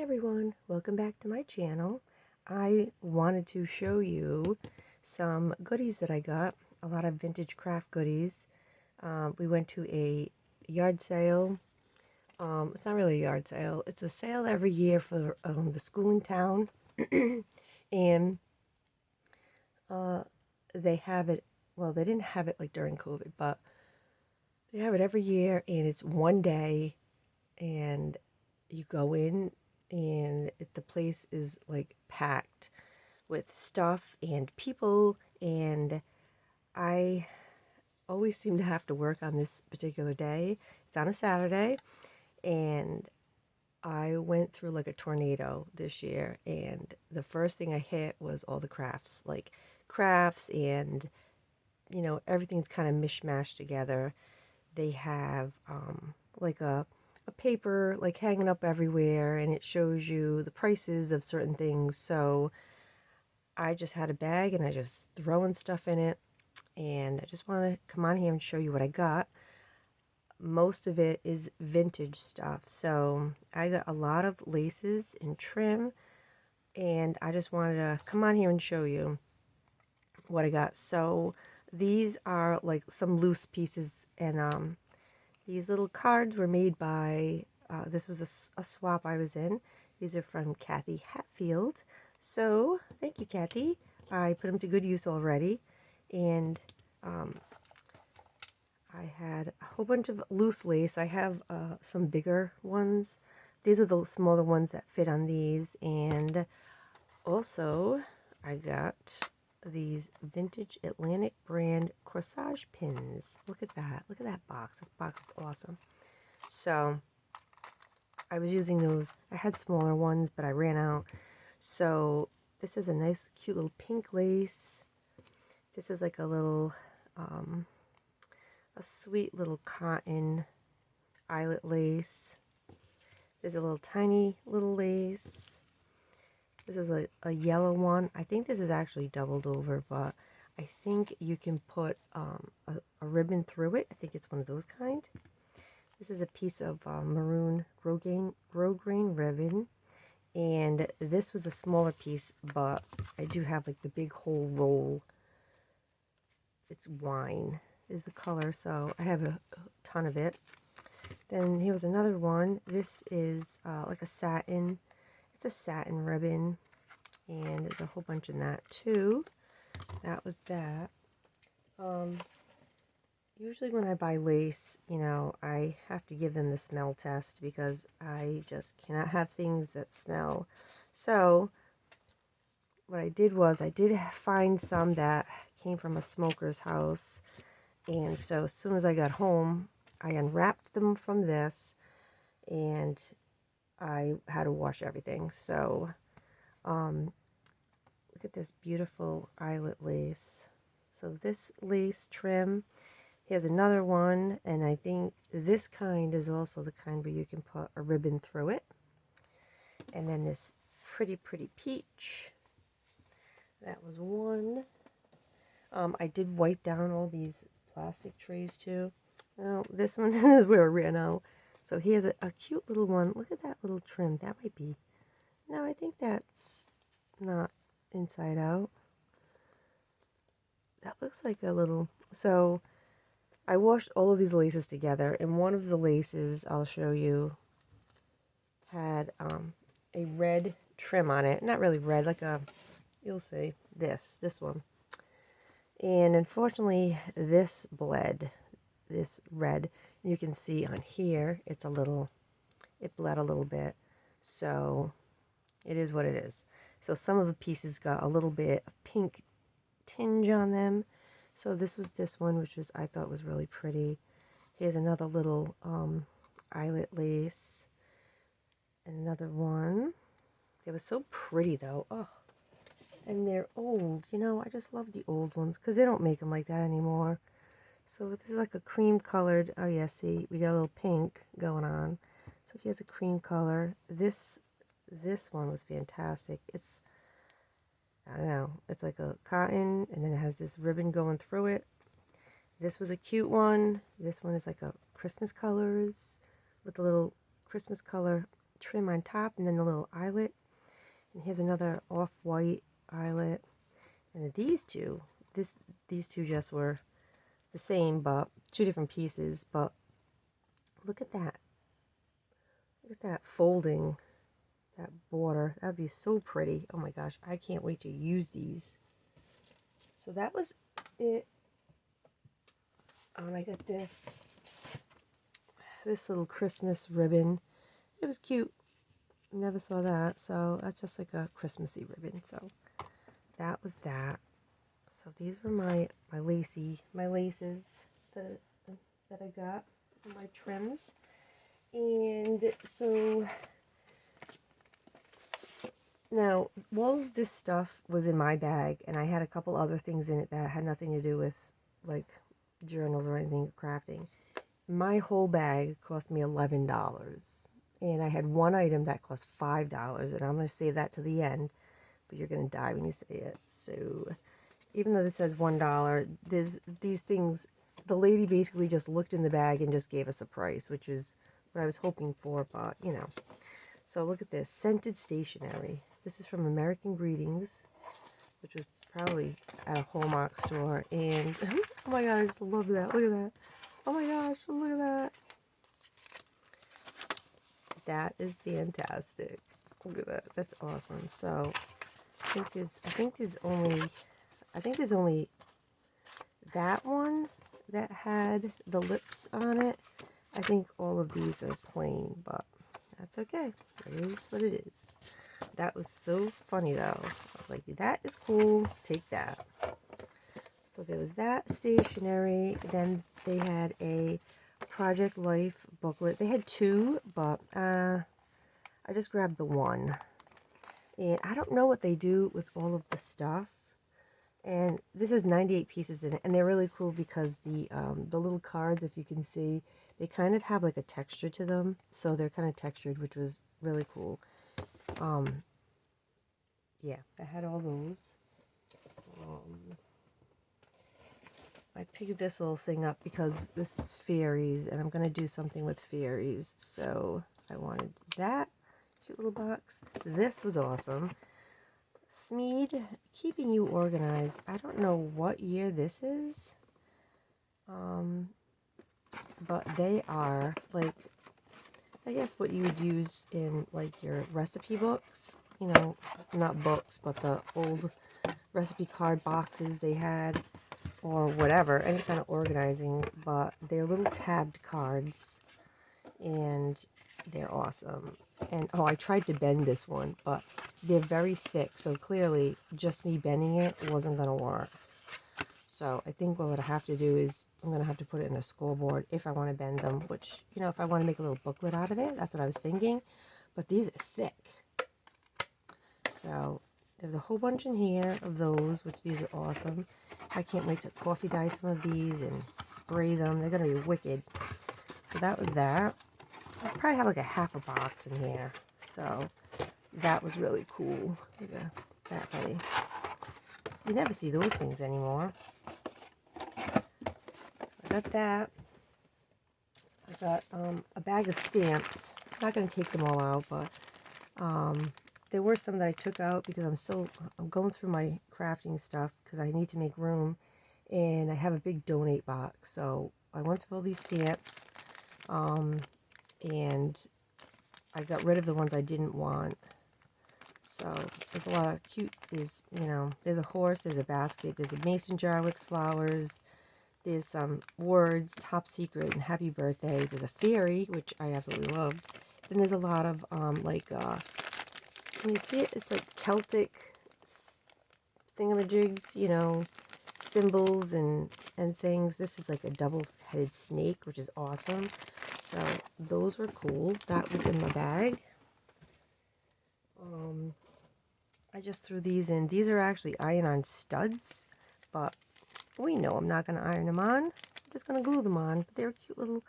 Everyone, welcome back to my channel. I wanted to show you some goodies that I got, a lot of vintage craft goodies. We went to a yard sale. It's not really a yard sale, it's a sale every year for the school in town. And they have it, well, they didn't have it like during COVID, but they have it every year, and it's one day, and you go in and the place is like packed with stuff and people, and I always seem to have to work on this particular day. It's on a Saturday, and I went through like a tornado this year, and the first thing I hit was all the crafts, like crafts, and everything's kind of mishmashed together. They have like a paper like hanging up everywhere, and it shows you the prices of certain things. So I just had a bag and I just throwing stuff in it, and I just want to come on here and show you what I got. Most of it is vintage stuff, so I got a lot of laces and trim, and I just wanted to come on here and show you what I got. So these are like some loose pieces, and these little cards were made by, this was a swap I was in. These are from Kathy Hatfield. So, thank you, Kathy. I put them to good use already. And I had a whole bunch of loose lace. I have some bigger ones. These are the smaller ones that fit on these. And also, I got these vintage Atlantic brand corsage pins. Look at that. Look at that box. This box is awesome. So I was using those. I had smaller ones, but I ran out. So this is a nice, cute little pink lace. This is like a little, a sweet little cotton eyelet lace. There's a little tiny little lace. This is a yellow one. I think this is actually doubled over, but I think you can put a ribbon through it. I think it's one of those kind. This is a piece of maroon grosgrain ribbon, and this was a smaller piece, but I do have like the big whole roll. It's wine is the color, so I have a ton of it. Then here was another one. This is like a satin. It's a satin ribbon, and there's a whole bunch in that too. That was that. Usually when I buy lace, I have to give them the smell test because I just cannot have things that smell. So what I did was I did find some that came from a smoker's house. And so as soon as I got home, I unwrapped them from this, and I had to wash everything. So look at this beautiful eyelet lace. So this lace trim, here's another one, and I think this kind is also the kind where you can put a ribbon through it. And then this pretty peach. That was one. I did wipe down all these plastic trays too. Oh, this one is where I ran out. So here's a cute little one. Look at that little trim. That might be... No, I think that's not inside out. That looks like a little... So I washed all of these laces together, and one of the laces, I'll show you, had a red trim on it. Not really red, like a... You'll see. This one. And unfortunately, this bled, this red. You can see on here, it's a little, it bled a little bit. So it is what it is. So some of the pieces got a little bit of pink tinge on them. So this was this one, which was, I thought was really pretty. Here's another little eyelet lace. And another one. They were so pretty though. Oh. And they're old, I just love the old ones because they don't make them like that anymore. So this is like a cream colored, oh yeah, see, we got a little pink going on. So here's a cream color. This one was fantastic. It's, I don't know, it's like a cotton, and then it has this ribbon going through it. This was a cute one. This one is like a Christmas colors with a little Christmas color trim on top and then the little eyelet. And here's another off-white eyelet. And these two just were the same, but two different pieces. But look at that. Look at that folding, that border. That'd be so pretty. Oh my gosh, I can't wait to use these. So that was it. I got this little Christmas ribbon. It was cute. Never saw that. So that's just like a Christmassy ribbon. So that was that. So these were my laces that I got for my trims. And so now all of this stuff was in my bag, and I had a couple other things in it that had nothing to do with like journals or anything crafting. My whole bag cost me $11, and I had one item that cost $5, and I'm going to save that to the end, but you're going to die when you say it. So even though this says $1, there's these things. The lady basically just looked in the bag and just gave us a price, which is what I was hoping for, but you know. So look at this, scented stationery. This is from American Greetings, which was probably at a Hallmark store. And oh my god, I just love that. Look at that. Oh my gosh, look at that. That is fantastic. Look at that. That's awesome. So I think there's only that one that had the lips on it. I think all of these are plain, but that's okay. It is what it is. That was so funny though. I was like, that is cool. Take that. So there was that stationery. Then they had a Project Life booklet. They had two, but I just grabbed the one. And I don't know what they do with all of the stuff. And this is 98 pieces in it, and they're really cool because the little cards, if you can see, they kind of have like a texture to them, so they're kind of textured, which was really cool. Yeah, I had all those. I picked this little thing up because this is fairies, and I'm going to do something with fairies, so I wanted that cute little box. This was awesome. Smeed, keeping you organized. I don't know what year this is, but they are like, I guess what you would use in like your recipe books, you know, not books, but the old recipe card boxes they had, or whatever, any kind of organizing, but they're little tabbed cards, and they're awesome. And oh, I tried to bend this one, but they're very thick, so clearly just me bending it wasn't going to work. So I think what I have to do is I'm going to have to put it in a scoreboard if I want to bend them, which, you know, if I want to make a little booklet out of it, that's what I was thinking. But these are thick. So there's a whole bunch in here of those, which these are awesome. I can't wait to coffee dye some of these and spray them. They're going to be wicked. So that was that. I probably have like a half a box in here. So that was really cool. Look at that buddy. You never see those things anymore. I got that. I got a bag of stamps. I'm not going to take them all out, but there were some that I took out because I'm going through my crafting stuff because I need to make room, and I have a big donate box. So I went through all these stamps, and I got rid of the ones I didn't want. So there's a lot of cute, there's a horse, there's a basket, there's a mason jar with flowers, there's some words, top secret and happy birthday, there's a fairy, which I absolutely loved. Then there's a lot of when you see it, it's like Celtic thingamajigs, symbols and things. This is like a double-headed snake, which is awesome. So those were cool. That was in my bag. I just threw these in. These are actually iron-on studs, but we know I'm not going to iron them on. I'm just going to glue them on. But they're cute little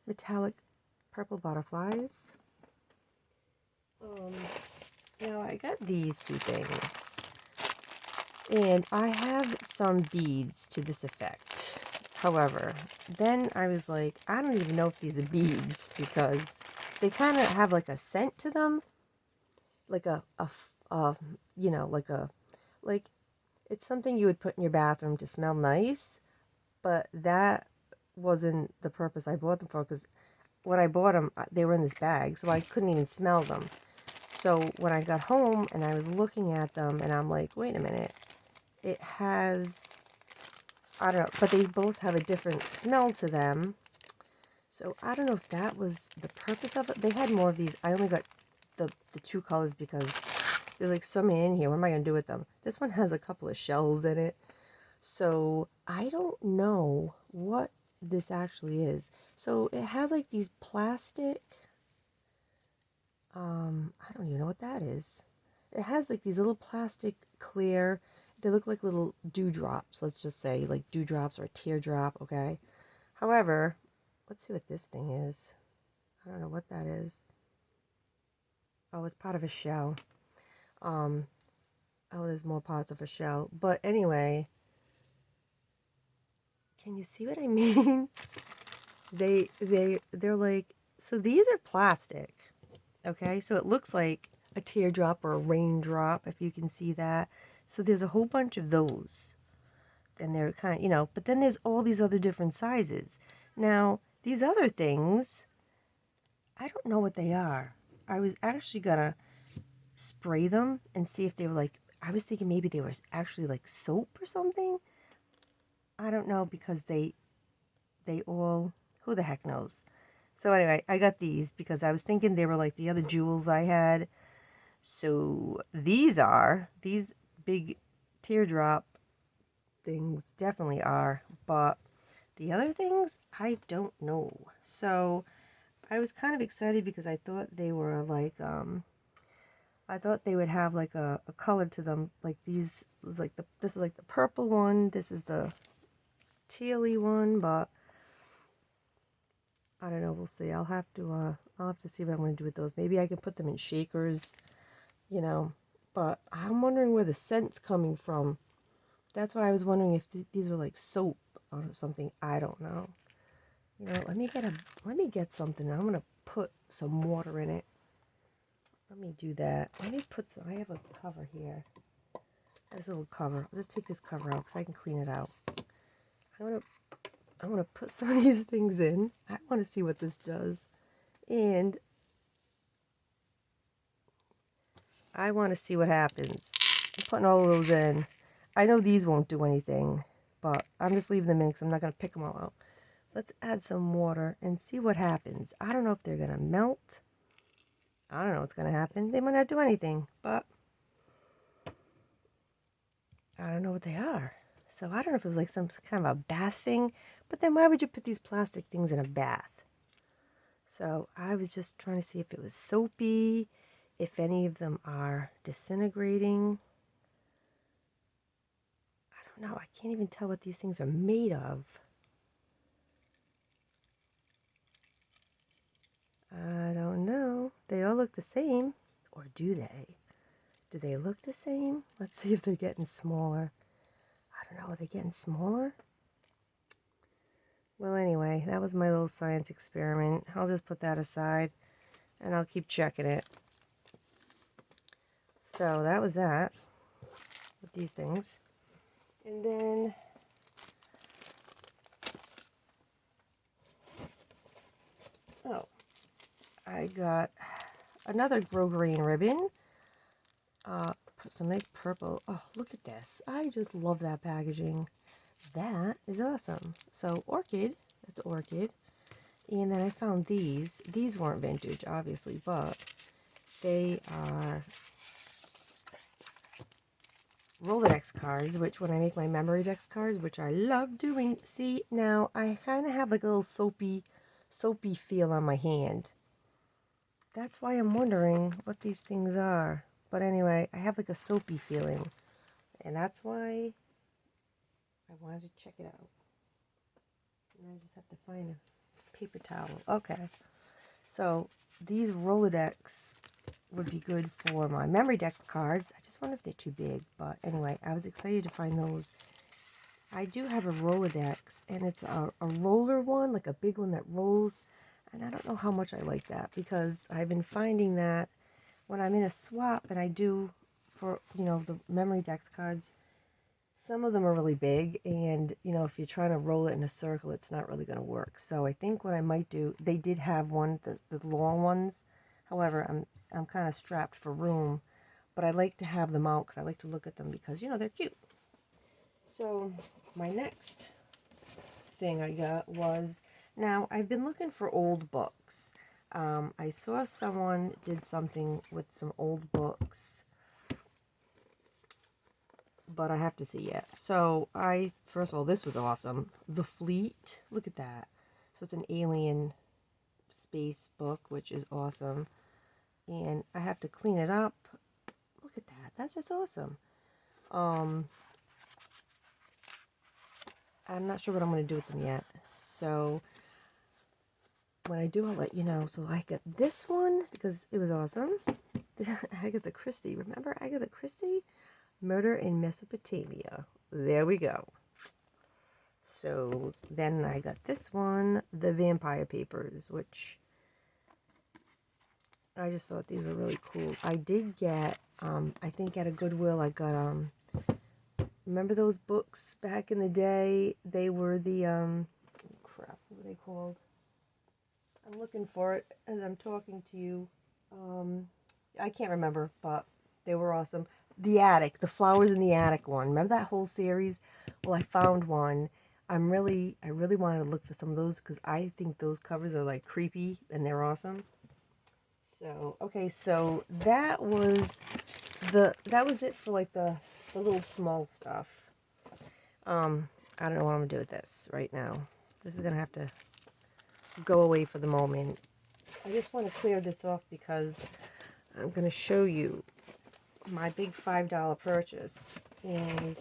metallic purple butterflies. Now I got these two things. And I have some beads to this effect. However, then I was like, I don't even know if these are beads because they kind of have like a scent to them, like you know, like it's something you would put in your bathroom to smell nice, but that wasn't the purpose I bought them for, because when I bought them, they were in this bag, so I couldn't even smell them. So when I got home and I was looking at them, and I'm like, wait a minute, it has, I don't know, but they both have a different smell to them. So I don't know if that was the purpose of it. They had more of these. I only got the two colors because there's like so many in here. What am I going to do with them? This one has a couple of shells in it. So I don't know what this actually is. So it has like these plastic, I don't even know what that is. It has like these little plastic clear, they look like little dewdrops, let's just say, like dewdrops or a teardrop, okay? However, let's see what this thing is. I don't know what that is. Oh, it's part of a shell. Um, oh, there's more parts of a shell. But anyway, can you see what I mean? They're like, so these are plastic, okay? So it looks like a teardrop or a raindrop, if you can see that. So there's a whole bunch of those. And they're kind of, you know, but then there's all these other different sizes. Now, these other things, I don't know what they are. I was actually gonna spray them and see if they were like, I was thinking maybe they were actually like soap or something. I don't know, because they all, who the heck knows. So anyway, I got these because I was thinking they were like the other jewels I had. So these big teardrop things definitely are, but the other things, I don't know. So I was kind of excited because I thought they were like, I thought they would have like a color to them. Like these was like this is like the purple one. This is the tealy one, but I don't know. We'll see. I'll have to see what I'm going to do with those. Maybe I can put them in shakers, you know. But I'm wondering where the scent's coming from. That's why I was wondering if these were like soap or something. I don't know. You know, let me get something. I'm gonna put some water in it. Let me do that. Let me put some. I have a cover here. This little cover. I'll just take this cover out because I can clean it out. I'm gonna put some of these things in. I want to see what this does, and I want to see what happens. I'm putting all of those in. I know these won't do anything, but I'm just leaving them in because I'm not gonna pick them all out. Let's add some water and see what happens. I don't know if they're gonna melt. I don't know what's gonna happen. They might not do anything, but I don't know what they are. So I don't know if it was like some kind of a bath thing, but then why would you put these plastic things in a bath? So I was just trying to see if it was soapy, if any of them are disintegrating. I don't know. I can't even tell what these things are made of. I don't know. They all look the same. Or do they? Do they look the same? Let's see if they're getting smaller. I don't know. Are they getting smaller? Well, anyway, that was my little science experiment. I'll just put that aside and I'll keep checking it. So that was that with these things. And then oh, I got another Grow Green ribbon. Some nice purple. Oh, look at this. I just love that packaging. That is awesome. So orchid, that's orchid. And then I found these. These weren't vintage, obviously, but they are Rolodex cards, which when I make my memory Dex cards, which I love doing. See, now I kind of have like a little soapy feel on my hand. That's why I'm wondering what these things are. But anyway, I have like a soapy feeling. And that's why I wanted to check it out. And I just have to find a paper towel. Okay. So these Rolodex would be good for my memory Dex cards. I just wonder if they're too big. But anyway, I was excited to find those. I do have a Rolodex, and it's a roller one, like a big one that rolls. And I don't know how much I like that, because I've been finding that when I'm in a swap and I do for, the memory dex cards, some of them are really big, and if you're trying to roll it in a circle, it's not really going to work. So I think what I might do, they did have one, the long ones. However, I'm kind of strapped for room, but I like to have them out because I like to look at them because they're cute. So my next thing I got was, now I've been looking for old books. I saw someone did something with some old books, but I have to see it. So first of all, this was awesome. The Fleet, look at that. So it's an alien space book, which is awesome. And I have to clean it up. Look at that. That's just awesome. I'm not sure what I'm going to do with them yet. So when I do, I'll let you know. So I got this one because it was awesome. Agatha Christie. Remember Agatha Christie? Murder in Mesopotamia. There we go. So then I got this one, The Vampire Papers, which I just thought these were really cool. I did get, I think at a Goodwill, I got, remember those books back in the day? They were the, crap, what were they called? I'm looking for it as I'm talking to you. I can't remember, but they were awesome. The Attic, the Flowers in the Attic one. Remember that whole series? Well, I found one. I really wanted to look for some of those because I think those covers are like creepy and they're awesome. So, okay, so that was it for like the little small stuff. I don't know what I'm gonna do with this right now. This is gonna have to go away for the moment. I just want to clear this off because I'm gonna show you my big $5 purchase, and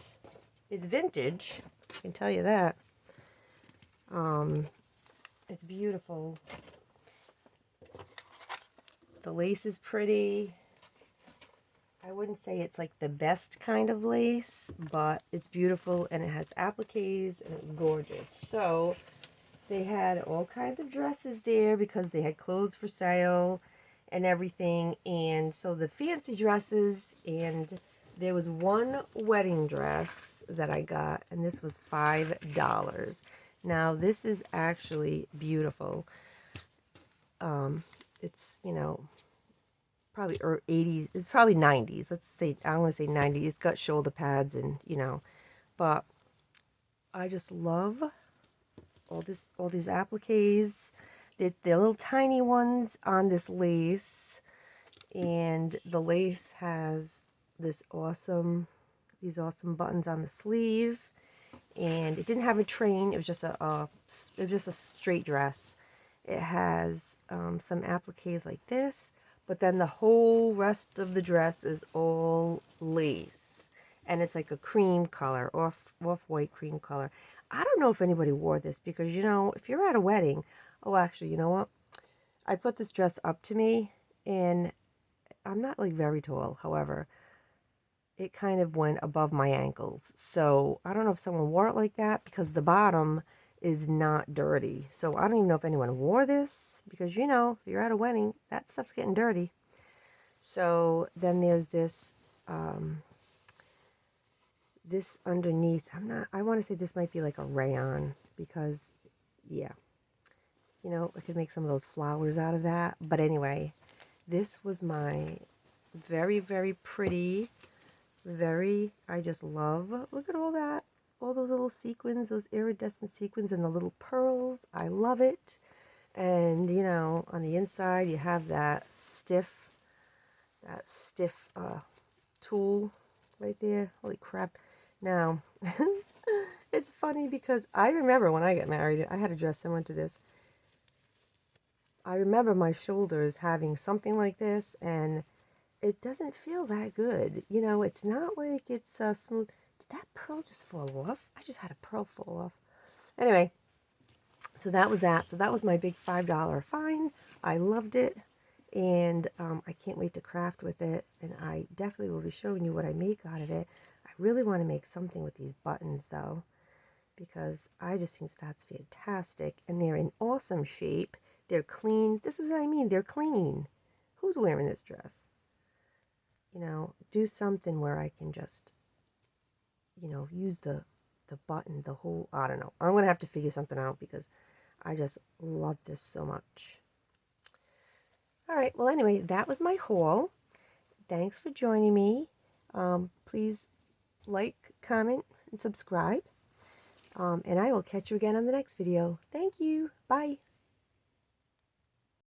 it's vintage, I can tell you that. It's beautiful. The lace is pretty. I wouldn't say it's like the best kind of lace, but it's beautiful and it has appliques and it's gorgeous. So they had all kinds of dresses there because they had clothes for sale and everything. And so the fancy dresses, and there was one wedding dress that I got, and this was $5. Now this is actually beautiful. It's, probably 80s, it's probably 90s. Let's say, I'm going to say 90s. It's got shoulder pads and, but I just love all these appliques. They're little tiny ones on this lace, and the lace has these awesome buttons on the sleeve, and it didn't have a train. It was just a straight dress. It has some appliques like this, but then the whole rest of the dress is all lace, and it's like a cream color, off-white cream color. I don't know if anybody wore this because, if you're at a wedding, oh, actually, you know what? I put this dress up to me, and I'm not like very tall. However, it kind of went above my ankles. So I don't know if someone wore it like that because the bottom is not dirty. So I don't even know if anyone wore this because, if you're at a wedding, that stuff's getting dirty. So then there's this, this underneath. I want to say this might be like a rayon because, yeah, I could make some of those flowers out of that. But anyway, this was my very, very pretty, I just love, look at all that, all those little sequins, those iridescent sequins and the little pearls. I love it. And, on the inside you have that stiff tulle right there. Holy crap. Now, it's funny because I remember when I got married, I had a dress similar to this. I remember my shoulders having something like this, and it doesn't feel that good. It's not like it's smooth. Did that pearl just fall off? I just had a pearl fall off. Anyway, so that was that. So that was my big $5 find. I loved it, and I can't wait to craft with it, and I definitely will be showing you what I make out of it. I really want to make something with these buttons, though, because I just think that's fantastic, and they're in awesome shape. They're clean. This is what I mean. They're clean. Who's wearing this dress? You know, do something where I can just, you know, use the button, the whole, I don't know. I'm going to have to figure something out because I just love this so much. All right. Well, anyway, that was my haul. Thanks for joining me. Please like, comment, and subscribe. And I will catch you again on the next video. Thank you. Bye.